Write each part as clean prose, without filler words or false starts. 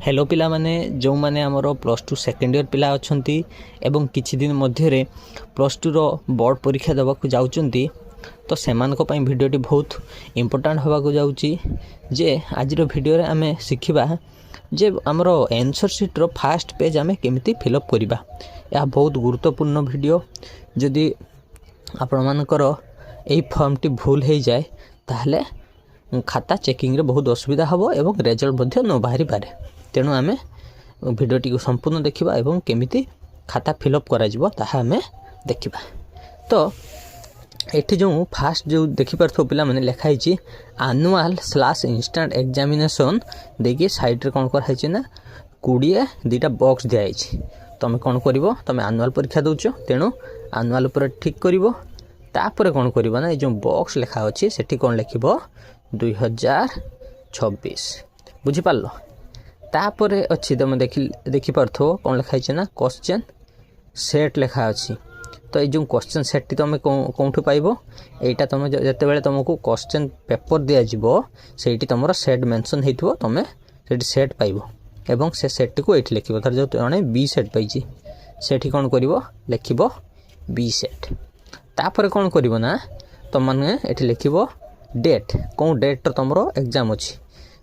Hello पिला माने जो माने आमर +2 सेकेंड इयर पिला अछंती एवं किछि दिन मध्य +2 रो बोर्ड परीक्षा देवा को जाउचंती तो सेमान को पई वीडियोटी बहुत इंपोर्टेंट होगा को जाउची जे आज रो वीडियो रे आमे सिखिबा जे आमर answer sheet row first page आमे केमिति फिलअप करिबा। या बहुत गुरुत्वपूर्ण वीडियो जदि आपण मानकर एई फॉर्मटी भूल हो जाए ताहले खाता चेकिंग रे बहुत असुविधा हबो एवं रिजल्ट मध्ये न बाहरी पारे। तेणु आमे वीडियोटी को संपूर्ण देखिबा एवं केमिति खाता फिलअप करा जिवो ताहा आमे देखिबा। तो एठी जो फास्ट जो देखि परथो पिला माने लिखा हिची annual/instant examination देखि साइड रे कोन कर हिची ना 20 दुटा बॉक्स दिया हिची। तमे कोन करिवो तमे एनुअल परीक्षा दोचो तेणु एनुअल ऊपर ठीक करिवो तापर कोन करिवो ना ए जो बॉक्स लिखा अछि सेठी कोन लिखिबो 2026 बुझि पालो। तापर अच्छी तुम देखि पार्थो कौन लिखाई ना क्वेश्चन सेट लिखा अच्छी। तो ये जो क्वेश्चन सेट टी तुम कौटू पाइब यहाँ तुम जिते बड़े तुमको क्वेश्चन पेपर दिज्व से तुम सेट मेंशन हो तुम से सेट पाइब एवं से सेट को ये लिख धर जो जड़े बी सेट पाई से कौन कर लिख बी सेट। तापर कौन कर ना तुम मैंने ये लिख डेट कौन डेट तुम एग्जाम अच्छी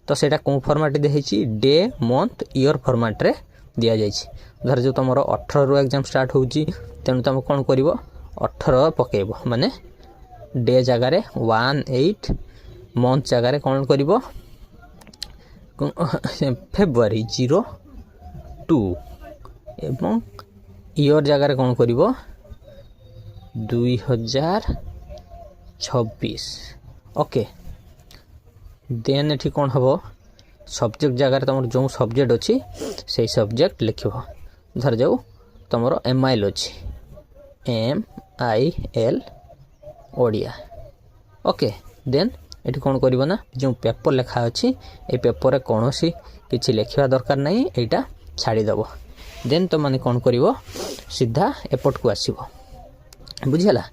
तो सेटा कौन फॉर्मेट दिखाई डे मंथ ईयर फॉर्मेट रे दिया जाइए। धर जो तुम 18 रु एग्जाम स्टार्ट होची तेणु तुम कौन कर 18 पकेब माने डे जगार 18 मंथ जगार कौन कर फेब्रुआरी 02 एवं ईयर जगार कौन कर 2026 ओके। देन एठी कौन हम सब्जेक्ट जगार तुम जो सब्जेक्ट अच्छी से सब्जेक्ट लिख धर जाऊ तुम MIL अच्छी MIL ओडिया ओके। देन एठी कौन कर ना जो पेपर लिखा अच्छी ये पेपर रे कौन सी किसी लिखा दरकार नहीं यहाँ छाड़ीदेव। देन तुम मैंने कौन कर सीधा एपट को आसब बुझीगला।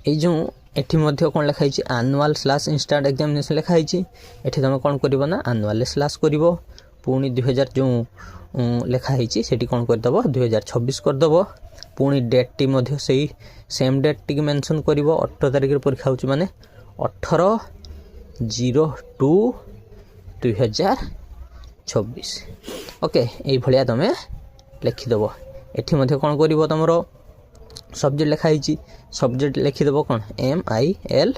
ये जो एठी मध्य कौन लिखाई annual/instant examination लिखाई एठी तुम कौन कर ना annual स्लैश कर पुणी 2000 जो लिखाई से कौन करदेव 2026 करदेव। पुणी डेट टी मध्य सही सेम डेट टी मेंशन कर 18 तारिख परीक्षा होची माने 18/02/2026 ओके। यही भाया तुम लिखिदेव। एठी मध्य कौन कर तुम सब्जेक्ट लिखाई सब्जेक्ट लिखिदेव कौन MIL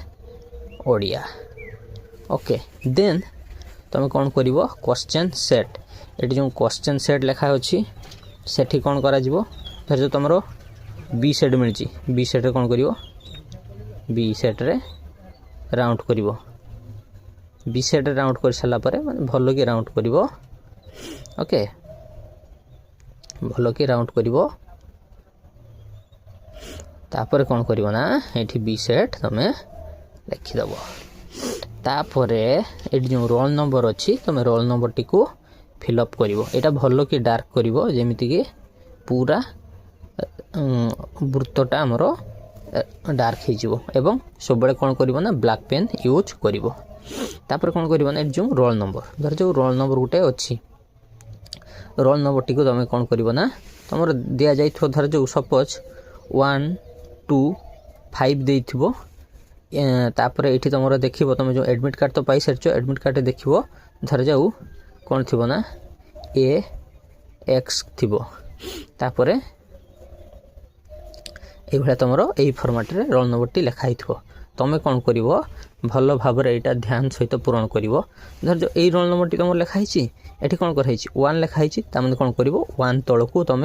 ओडिया ओके। देन तुम कौन कर क्वेश्चन सेट ये जो क्वेश्चन सेट लिखा अच्छी सेठी कौन करा जिवो धर जो तुम बी सेट मिली बी सेट रे कौन कर बी सेट रे राउंड कर बी सेट रे राउंड कर सारा पर भल कि राउंड कर ओके भल कि राउंड कर तापर कौन करिवो ना एठी बी सेट तुम लिखिदेव। तापर ये जो रोल नंबर अच्छी तुम रोल नंबर टी को फिलअप करिवो एटा भलो कि डार्क करिवो जेमिति कि पूरा वृत्तटा हमर डार्क हो जिवो एवं सब बड़े कौन करिवो ना ब्लैक पेन यूज करिवो। तापर कौन करिवो ना जो रोल नंबर धर जो रोल नंबर गुटे अच्छी रोल नंबर टी को तुम कौन करिवो ना तुम दिया जाइथो धर जो सपोज 1 2 5 देइथिबो तापर एठी तुम देखिबो तुम जो एडमिट कार्ड तो पाई सरचो एडमिट कार्ड देखिबो धर जाऊ कौन थिबो ना AX थिबो तापर ए भला तुमरो एई फॉर्मेट रे रोल नंबर टी लिखा हिथबो तुम कौन करिवो भलो भाबरे एटा ध्यान सहित पूर्ण करिवो। धर जो एई रोल नंबर टी तुम लिखा हिची एठी कौन कर हिची 1 लिखा हिची ता माने कौन करिवो 1 तळको तुम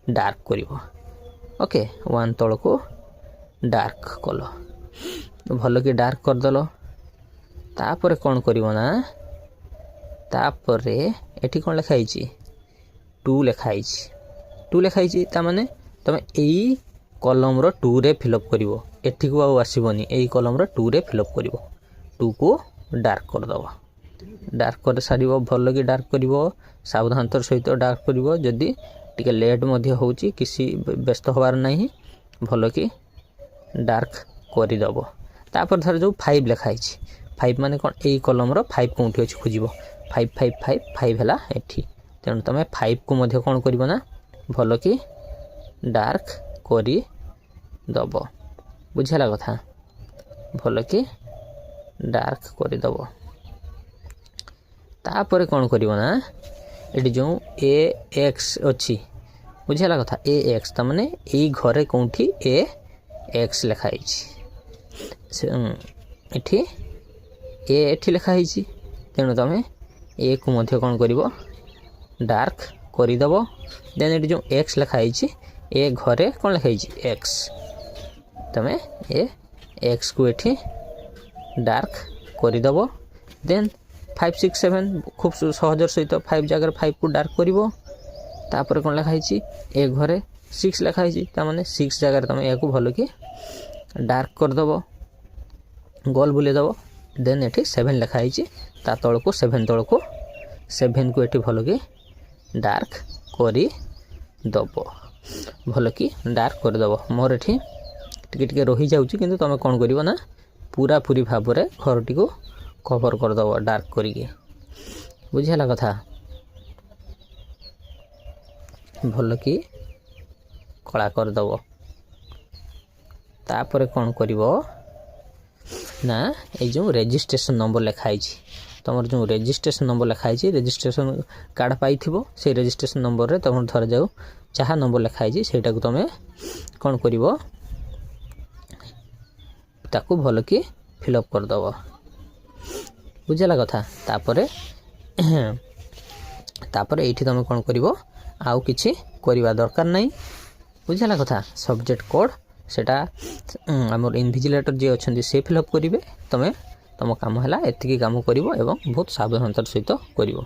डार्क करिवो ओके 1 तळको डार्क कल भल कि डार्क करदेल। तापर कौन करिवो ना तापर एठी कौन लिखाई 2 लिखाई 2 लिखाई ता माने तुम एई कॉलम रो 2 रे फिलअप करिवो एठी को आसीबनी एई कॉलम रो 2 रे फिलअप करिवो 2 को डार्क करदव। डार्क कर सारिवो भल कि डार्क करिवो सावधानतार सहित डार्क करिवो जदि टिके लेट मध्य होची किसी व्यस्त होबार नहीं भल कि डार्क करदेव। तापर धर जो 5 लिखाई 5 माने कौन एई कॉलम रो 5 कोठी अछि खोजिवो 5 5 5 5 हला एठी तेणु तुम 5 को मध्य कौन करिवो ना भल कि डार्क करी दब बुझला कथा भल कि डार्क करी दब तापर कौन करिवो ना एटी जो ए एक्स अच्छी बुझला कथा ए एक्स तमाने यही घरे कौटी ए एक्स लिखाई एठी लिखाई तेणु तुम ए को मध्य कौन करिवो डार्क करीदब देन ये जो एक्स लिखाई ए घरे कौन लिखाई एक्स तुम ए एक्स को एठी डार्क करीदब देन 5 6 7 खूब सहजर सहित 5 जगह 5 को डार्क करिवो तापर कौन लिखाई ए घरे 6 लिखाई तामाने 6 जगह तुम या भल कि डार्क करदब गोल बुलेदब देन ये 7 लिखाई ता तल को 7 तल को 7 को ये भल कि डार्क करी दब भल कि डार्क करदब मोर एठी टिके रही जाउची किंतु तुम कौन करिवो ना पूरा पूरी भाव में घरटी को कवर करदब डार्क करिके बुझला कथा भल कि कला करदब तापर कौन करिवो ना ये जो रजिस्ट्रेशन नंबर लिखाई तुम जो रजिस्ट्रेशन नंबर लिखाई रजिस्ट्रेशन कार्ड पाई से रजिस्ट्रेशन नंबर रे तुम धर जाऊ जहाँ नंबर लिखाई से तुम कौन करिवो ताकू भल कि फिलअप करदब बुझला कथा तापर एठी तुम कौन करिवो आउ किछि करिवा दरकार नहीं बुझला कथा सब्जेक्ट कोड सेटा आमर इनविजिलेटर जे अच्छे से फिलअप करेंगे तुम तुम काम है एतिकी काम करिवो एवं बहुत सावधानतार सहित करिवो।